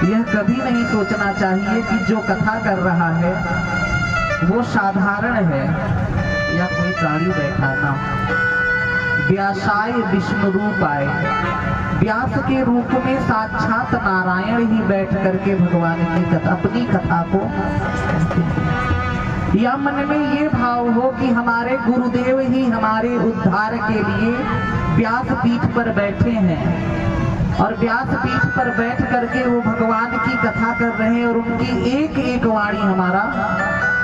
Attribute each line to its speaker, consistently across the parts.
Speaker 1: यह कभी नहीं सोचना चाहिए कि जो कथा कर रहा है वो साधारण है या कोई प्राणी बैठा ना। व्यासाय विष्णु रूप आए, व्यास के रूप में साक्षात नारायण ही बैठ करके भगवान की कथा, अपनी कथा को, या मन में ये भाव हो कि हमारे गुरुदेव ही हमारे उद्धार के लिए व्यास पीठ पर बैठे हैं और व्यास पीठ पर बैठ करके वो भगवान की कथा कर रहे हैं और उनकी एक एक वाणी हमारा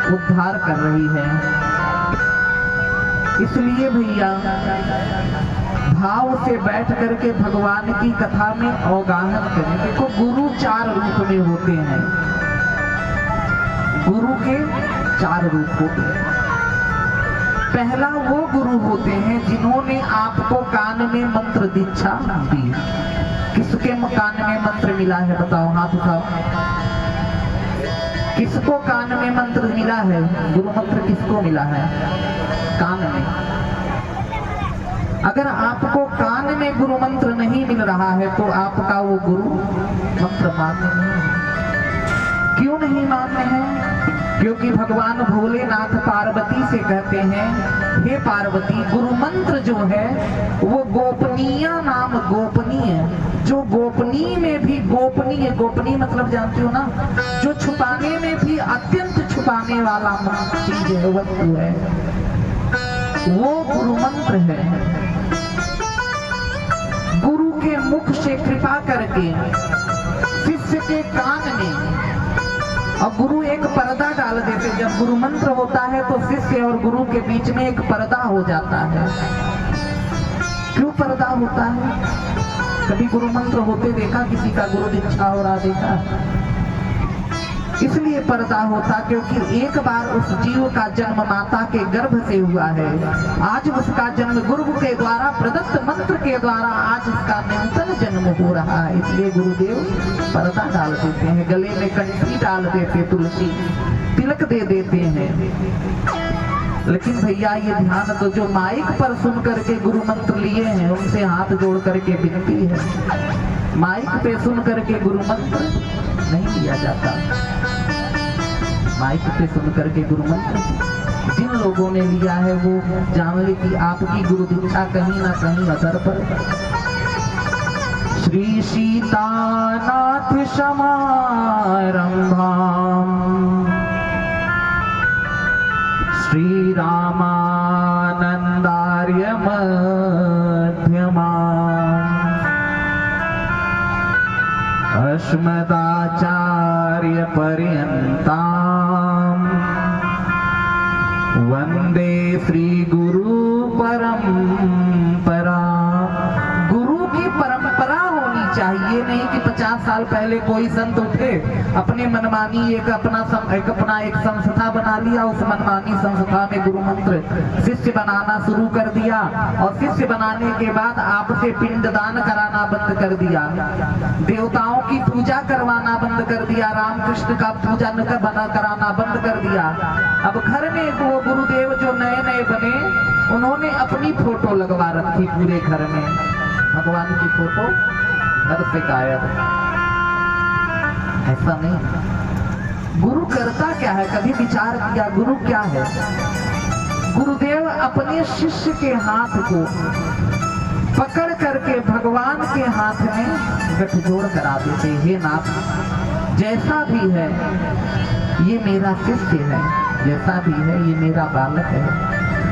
Speaker 1: उद्धार कर रही है। इसलिए भैया भाव से बैठ करके भगवान की कथा में अवगाहन करें। देखो गुरु 4 रूप में होते हैं, गुरु के 4 रूप होते हैं। पहला वो गुरु होते हैं जिन्होंने आपको कान में मंत्र दीक्षा दी। किसके कान में मंत्र मिला है बताओ, हाथ उठाओ। किसको कान में मंत्र मिला है? गुरु मंत्र किसको मिला है? कान में। अगर आपको कान में गुरु मंत्र नहीं मिल रहा है तो आपका वो गुरु मंत्र मान्य नहीं है। क्यों नहीं मान्य है? क्योंकि भगवान भोलेनाथ पार्वती से कहते हैं, हे पार्वती, गुरु मंत्र जो है वो गोपनीय नाम, गोपनीय, जो गोपनीय में भी गोपनीय, गोपनीय मतलब जानते हो ना, जो छुपाने में भी अत्यंत छुपाने वाला चीज है, वस्तु है, वो गुरु मंत्र है। गुरु के मुख से कृपा करके शिष्य के कान में, और गुरु एक पर्दा डाल देते। जब गुरु मंत्र होता है तो शिष्य और गुरु के बीच में एक पर्दा हो जाता है। क्यों पर्दा होता है? कभी गुरु मंत्र होते देखा किसी का? गुरु दीक्षा हो रहा देखा? इसलिए पर्दा होता क्योंकि एक बार उस जीव का जन्म माता के गर्भ से हुआ है। आज उसका जन्म गुरु के द्वारा प्रदत्त मंत्र के द्वारा आज उसका नूतन जन्म हो रहा है। इसलिए गुरुदेव पर्दा डाल देते हैं, गले में कंठी डाल देते, तुलसी तिलक दे देते हैं। लेकिन भैया ये ध्यान तो जो माइक पर सुन करके गुरु मंत्र लिए हैं उनसे हाथ जोड़ करके विनती है, माइक पे सुन करके गुरु मंत्र नहीं लिया जाता। माइक पे सुन करके गुरु मंत्र जिन लोगों ने लिया है वो जान ले कि आपकी गुरु दीक्षा कहीं ना कहीं अदर पर। श्री सीतानाथ समारंभां श्री रामानंदार्य मध्यमां अस्मदाचार्य पर्यन्तां वंदे श्री गुरु परंपरा। गुरु की परंपरा होनी चाहिए, नहीं कि 50 साल पहले कोई संत उठे अपने मनमानी एक अपना एक संस्था बना लिया, उस मनमानी संस्था में गुरु मंत्र शिष्य बनाना शुरू कर दिया और शिष्य बनाने के बाद आपसे पिंडदान कराना बंद कर दिया, देवताओं की पूजा करवाना बंद कर दिया, रामकृष्ण का पूजा कराना बंद कर दिया। अब घर में वो गुरुदेव जो नए नए बने उन्होंने अपनी फोटो लगवा रखी पूरे घर में, भगवान की फोटो घर से गायब। ऐसा नहीं। गुरु करता क्या है? कभी विचार किया गुरु क्या है? गुरुदेव अपने शिष्य के हाथ को पकड़ करके भगवान के हाथ में गठजोड़ करा देते। हे नाथ, जैसा भी है ये मेरा शिष्य है, जैसा भी है ये मेरा बालक है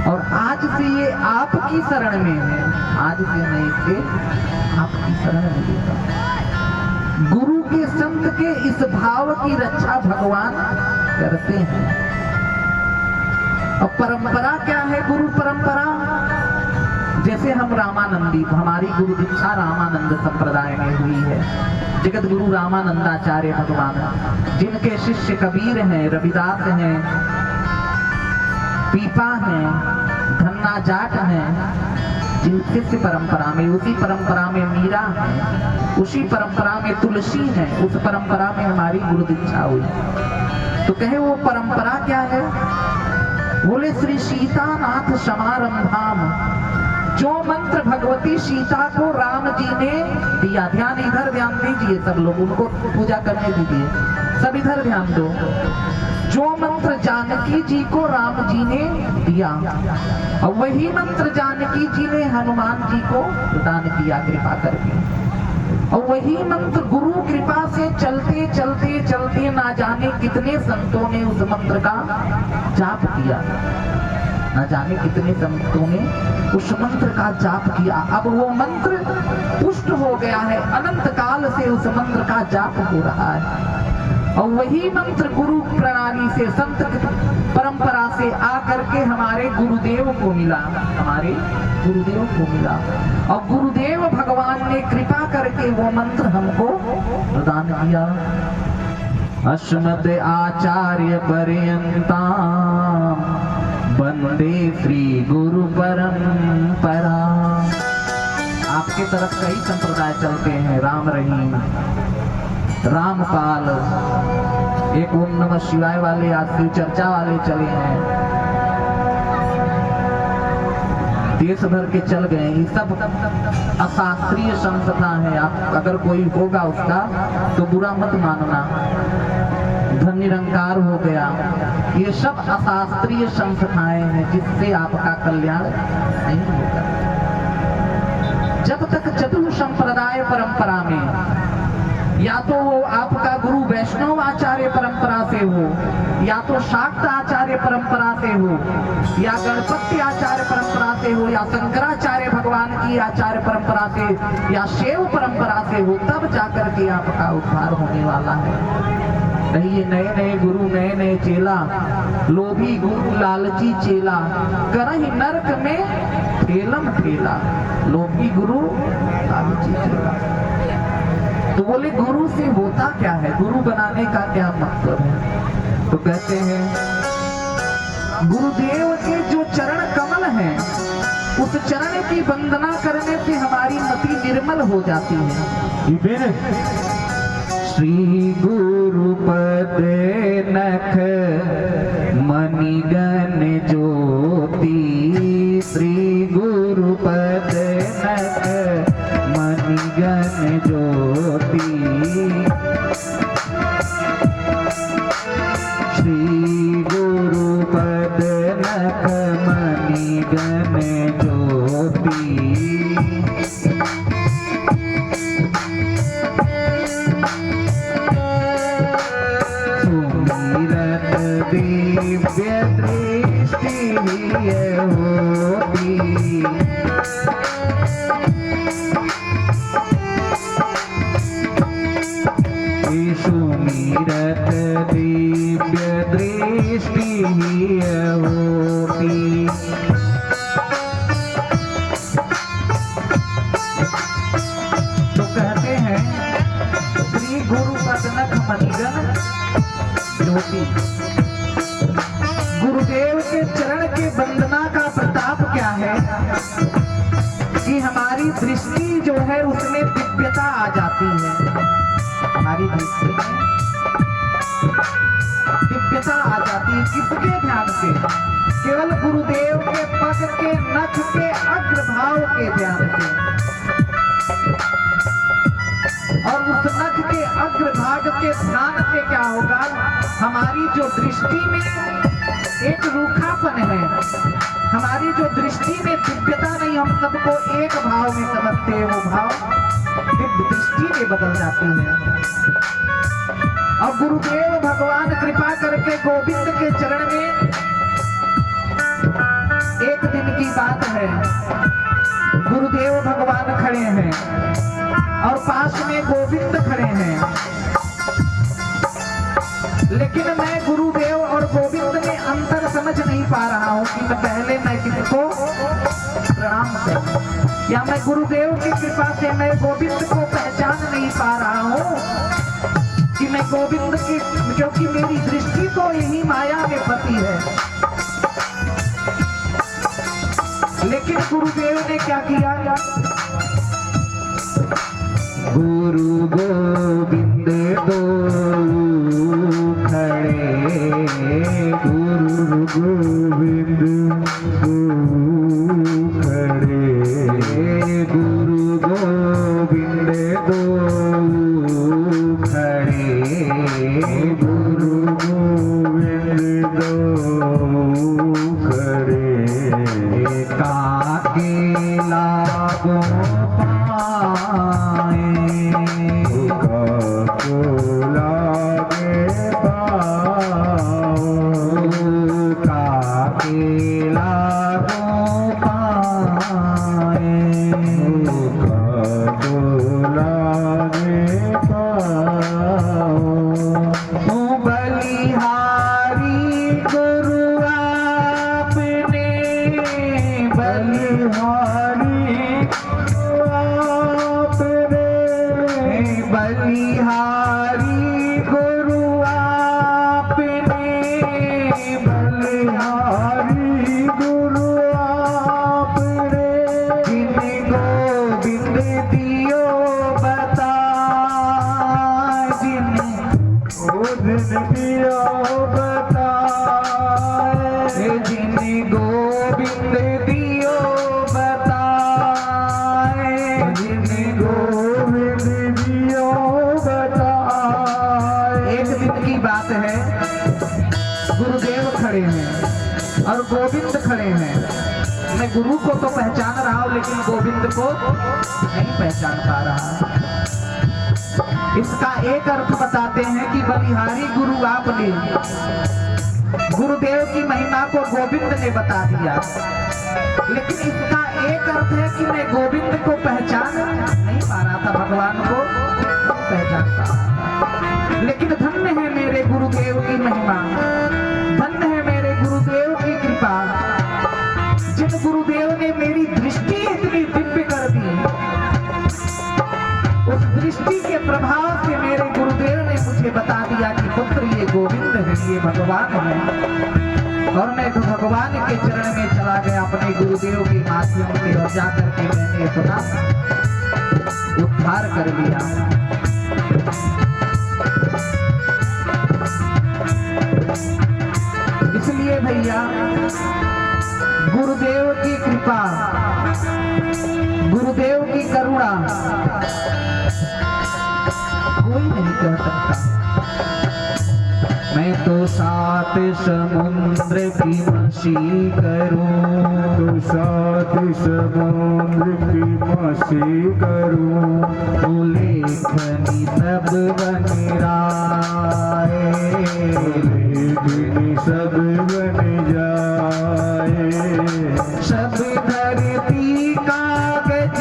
Speaker 1: और आज से ये आपकी शरण में है, आज से मैं इसे आपकी शरण में देता। गुरु के संत के इस भाव की रक्षा भगवान करते हैं। अब परंपरा क्या है? गुरु परंपरा, जैसे हम रामानंदी, हमारी गुरु दीक्षा रामानंद संप्रदाय में हुई है। जगत गुरु रामानंदाचार्य भगवान, जिनके शिष्य कबीर हैं, रविदास हैं, पीपा हैं, धन्ना जाट हैं, जिन शिष्य परंपरा में, उसी परंपरा में मीरा है, उसी परंपरा में तुलसी है, उस परंपरा में हमारी गुरु दीक्षा हुई। तो कहे वो परंपरा क्या है? बोले श्री सीतानाथ समारंभाम जो मंत्र भगवती सीता को राम जी ने दिया, ध्यान इधर ध्यान दीजिए सब लोग, उनको पूजा करने दीजिए, सब इधर ध्यान दो। जो मंत्र जानकी जी को राम जी ने दिया और वही मंत्र जानकी जी ने हनुमान जी को प्रदान किया कृपा करके, और वही मंत्र गुरु कृपा से चलते चलते चलते ना जाने कितने संतों ने उस मंत्र का जाप किया, ना जाने कितने संतों ने उस मंत्र का जाप किया। अब वो मंत्र पुष्ट हो गया है, अनंत काल से उस मंत्र का जाप हो रहा है, और वही मंत्र गुरु प्रणाली से संत परंपरा से आकर के हमारे गुरुदेव को मिला, हमारे गुरुदेव को मिला, और गुरुदेव भगवान ने कृपा करके वो मंत्र हमको प्रदान किया। अस्मद् आचार्य पर्यंता वंदे श्री गुरु परंपरा। आपके तरफ कई संप्रदाय चलते हैं, राम रहीम, रामपाल, एक ओम नमः शिवाय वाले, आज शिव चर्चा वाले चले हैं, देश भर के चल गए। ये सब अशास्त्रीय संस्था है, आप अगर कोई होगा उसका तो बुरा मत मानना, धन निरंकार हो गया। ये सब अशास्त्रीय संस्थाएं हैं जिससे आपका कल्याण नहीं होगा। जब तक चतुर संप्रदाय परंपरा में या तो वो आपका गुरु वैष्णव आचार्य परंपरा से हो, या तो शाक्त आचार्य परंपरा से हो, या गणपति आचार्य परंपरा से हो, या शंकराचार्य भगवान की आचार्य परंपरा से, या शैव परंपरा से हो, तब जाकर के आपका उद्धार होने वाला है। नहीं ये नए नए गुरु, नए नए चेला, लोभी गुरु लालची चेला, करहि नरक में ठेलम ठेला, लोभी गुरु लालची चेला। तो बोले गुरु से होता क्या है, गुरु बनाने का क्या मतलब है? तो कहते हैं गुरुदेव के जो चरण कमल हैं, उस चरण की वंदना करने से हमारी मति निर्मल हो जाती है। श्री गुरुपद नख मणिगण ज्योति, श्री गुरुपद नख मणिगण ज्योति, श्री गुरुपद नख मणिगण ज्योति, दिव्य दृष्टि होती, सुमिरत दिव्य दृष्टि होती। तो कहते हैं श्री गुरु पदनख मणिगण ज्योति, गुरुदेव के चरण के वंदना का प्रताप क्या है कि हमारी दृष्टि जो है उसमें दिव्यता आ जाती है, हमारी दृष्टि में दिव्यता आ जाती है। किसके ध्यान से? केवल गुरुदेव के पग के नख के अग्रभाव के ध्यान से, और उस नख के अग्रभाग के ध्यान से क्या होगा, हमारी जो दृष्टि में एक रूखापन है, हमारी जो दृष्टि में दिव्यता नहीं, हम सबको एक भाव में समझते हैं, वो भाव दिव्य दृष्टि में बदल जाती है। और गुरुदेव भगवान कृपा करके गोविंद के चरण में, एक दिन की बात है, गुरुदेव भगवान खड़े हैं और पास में गोविंद खड़े हैं, लेकिन मैं गुरुदेव और गोविंद में अंतर समझ नहीं पा रहा हूँ कि पहले मैं किसको प्रणाम करूं, या मैं गुरुदेव की कृपा से मैं गोविंद को पहचान नहीं पा रहा हूँ कि मैं गोविंद की, क्योंकि मेरी दृष्टि तो यही माया में फंसी है। लेकिन गुरुदेव ने क्या किया, गुरु गोविंद दो खड़े, गुरु गोविंद दो खड़े, खड़े गुरु गोविंद दो खड़े काके लागो पाए काको लागे पाओ काके लागो पाए काको लागे पाओ बलिहारी गुरु आपने बलिहारी बलिहारी गुरु आपने बलिहारी गुरु आपने जिन गोविंद दियो बताए जिन गोविंद दियो बताए जिन गोविंद दियो बताए जिन गोविंद दियो बताए। एक दिन की बात है, गुरुदेव खड़े हैं और गोविंद खड़े हैं। मैं गुरु को तो पहचान रहा हूं लेकिन गोविंद को नहीं पहचान पा रहा। इसका एक अर्थ बताते हैं कि बलिहारी गुरु आपने गुरुदेव की महिमा को गोविंद ने बता दिया, लेकिन इसका एक अर्थ है कि मैं गोविंद को पहचान नहीं पा रहा था, भगवान को पहचान पा रहा। लेकिन धन्य है मेरे गुरुदेव की महिमा, धन्य है मेरे गुरुदेव की कृपा, जिन गुरुदेव ने मेरी दृष्टि इतनी दिव्य कर दी। उस दृष्टि के प्रभाव से मेरे गुरुदेव ने मुझे बता दिया कि पुत्र ये गोविंद है, ये भगवान है। और मैं तो भगवान के चरण में चला गया अपने गुरुदेव के माध्यम से, और जाकर के मैंने अपना उद्धार कर लिया। इसलिए भैया गुरुदेव की कृपा, गुरुदेव की करुणा कोई नहीं कर सकता। मैं तो 7 समुद्र की मसी करूं, तो 7 समुद्र की मसी करूं, तो लेखनी सब बन राए, लेखनी सब बन जाए, सब धरती कागज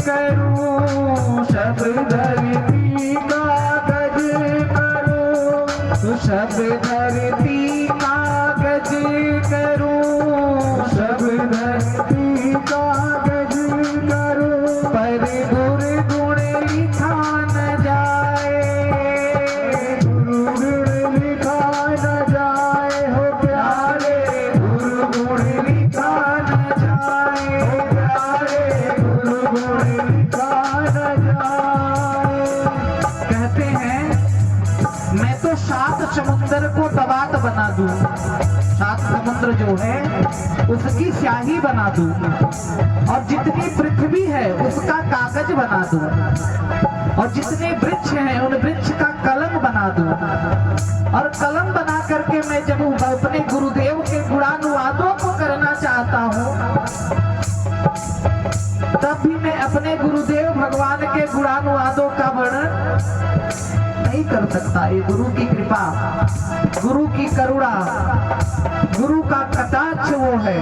Speaker 1: करूं, सब धरती कागज करूं, सब धरती कागज करूं, सब धरती कागज करूं, पर गुरु गुण लिखा न जाए, गुरु गुण लिखा न जाए हो प्यारे, गुरु गुण लिखा न जाए हो प्यारे, गुरु गुण लिखा न जाए। कहते हैं मैं तो 7 समुद्र को दबात बना दूं, 7 समुद्र जो है उसकी स्याही बना दूं, और जितनी पृथ्वी है उसका कागज बना दूं, और जितने वृक्ष हैं उन वृक्ष का कलम बना दूं, और कलम बना करके मैं जब अपने गुरुदेव के गुणानुवादों को करना चाहता हूं, तब भी मैं अपने गुरुदेव भगवान के गुणानुवादों का वर्णन नहीं कर सकता। ये गुरु की कृपा, गुरु की करुणा, गुरु का कटाक्ष वो है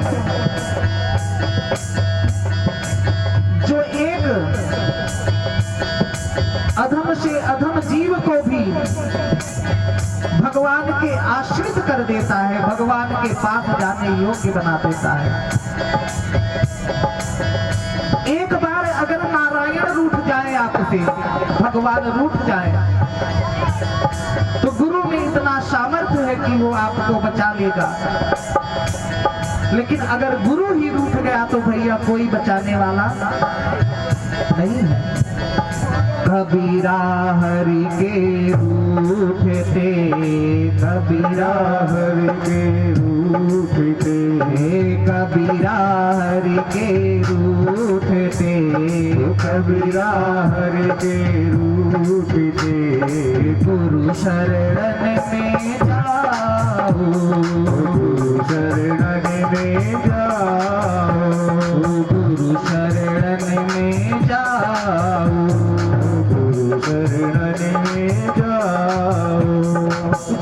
Speaker 1: जो एक अधम से अधम जीव को भी भगवान के आश्रित कर देता है, भगवान के पास जाने योग्य बना देता है। एक बार अगर नारायण रूठ जाए आपसे, भगवान रूठ जाए, तो गुरु में इतना सामर्थ्य है कि वो आपको बचा लेगा। लेकिन अगर गुरु ही रूठ गया तो भैया कोई बचाने वाला नहीं है। कबीरा हरि के रूठते, कबीरा हरि के रूठते, कबीरा हरि के रूठते, कबीरा हरि के रूठते,
Speaker 2: रूठते
Speaker 1: गुरु शरण में जाओ,
Speaker 2: गुरु शरण में जाओ,
Speaker 1: गुरु शरण में जाओ,
Speaker 2: गुरु शरण में जाओ।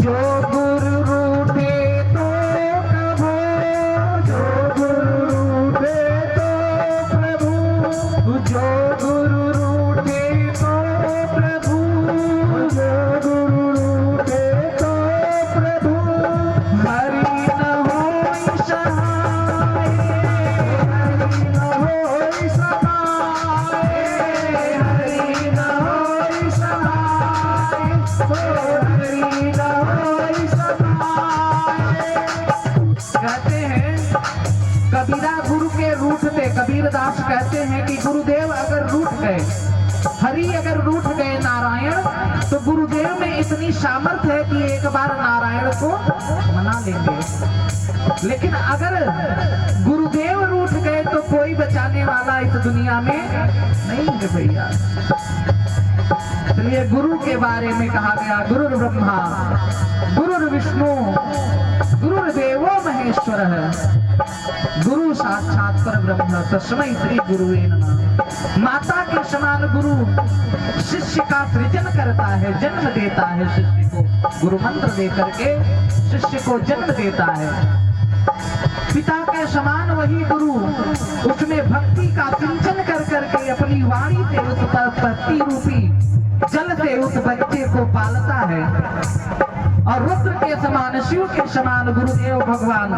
Speaker 1: जो गुरु रूठे तो प्रभु,
Speaker 2: जो गुरु रूठे तो प्रभु,
Speaker 1: जो गुरु रूठे तो प्रभु,
Speaker 2: जो गुरु रूठे तो प्रभु,
Speaker 1: हरि न होई सहाय,
Speaker 2: हरि न होई सहाय,
Speaker 1: हरि न होई सहाय,
Speaker 2: हरि न होई सहाय।
Speaker 1: कहते हैं कबीरा गुरु के रूठते, कबीरदास कहते हैं कि गुरुदेव अगर रूठ गए, हरि अगर रूठ गए नारायण, तो गुरुदेव में इतनी सामर्थ्य है कि एक बार नारायण को मना लेंगे। लेकिन अगर गुरुदेव रूठ गए तो कोई बचाने वाला इस दुनिया में नहीं है भैया। इसलिए गुरु के बारे में कहा गया, गुरुर् ब्रह्मा गुरुर् विष्णु गुरुर्देवो महेश्वर है, गुरु साक्षात पर ब्रह्म तस्मै श्री गुरुवे नमः। माता के समान गुरु शिष्य का सृजन करता है, जन्म देता है शिष्य को, गुरु मंत्र दे करके शिष्य को जन्म देता है। पिता के समान वही गुरु उसमें भक्ति का सिंचन कर करके अपनी वाणी से उस पर भक्ति रूपी जल से उस बच्चे को पालता है। और रुद्र के समान, शिव के समान गुरुदेव भगवान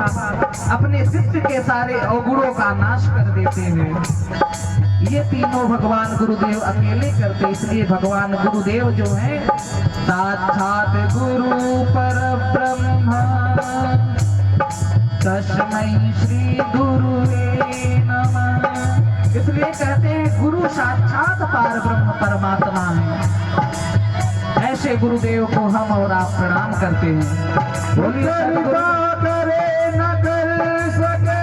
Speaker 1: अपने शिष्य के सारे अवगुणों का नाश कर देते हैं। ये तीनों भगवान गुरुदेव अकेले करते, इसलिए भगवान गुरुदेव जो है साक्षात गुरु परब्रह्म तस्मै श्री गुरुवे नमः। इसलिए कहते हैं गुरु साक्षात पार ब्रह्म परमात्मा है। ऐसे गुरुदेव को हम और आप प्रणाम करते हैं। बोलिए
Speaker 2: कृपा करे न कर सके,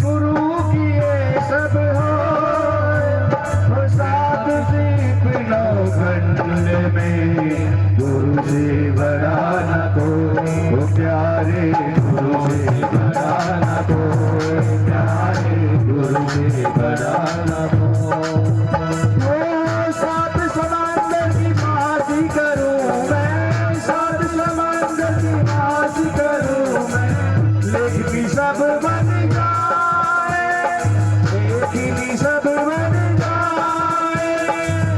Speaker 2: गुरु किए सब हो, सात दीप नौ खंड में गुरु से बड़ा न कोई, वो प्यारे गुरु से बड़ा न कोई, प्यारे गुरु से बड़ा न कोई। सात समंदर की मासी करूं मैं, सात समंदर की मासी करूं मैं, लेकिन सब बन जाए, लेकिन सब बन जाए,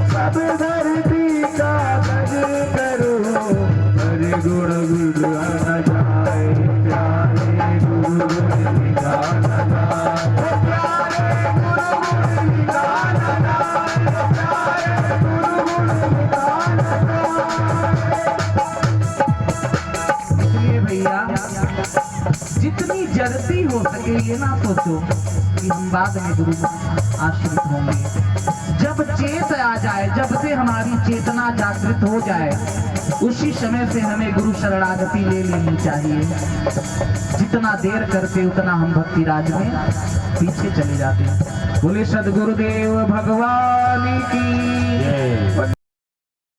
Speaker 2: सब धरती का गज करूं, हरि गुण गुण न जाए, प्यारे गुरु गुण निगाह न जाए, प्यारे गुरु गुण निगाह न जाए, प्यारे गुरु गुण निगाह न जाए।
Speaker 1: इसलिए भैया जितनी जल्दी हो सके ये ना सोचो कि हम बाद में गुरु आश्रित होंगे। जब चेत आ जाए, जब से हमारी चेतना जागृत हो जाए, उसी समय से हमें गुरु शरणागति ले लेनी चाहिए। जितना देर करते उतना हम भक्ति राज में पीछे चले जाते हैं। बोले सद्गुरुदेव भगवान की।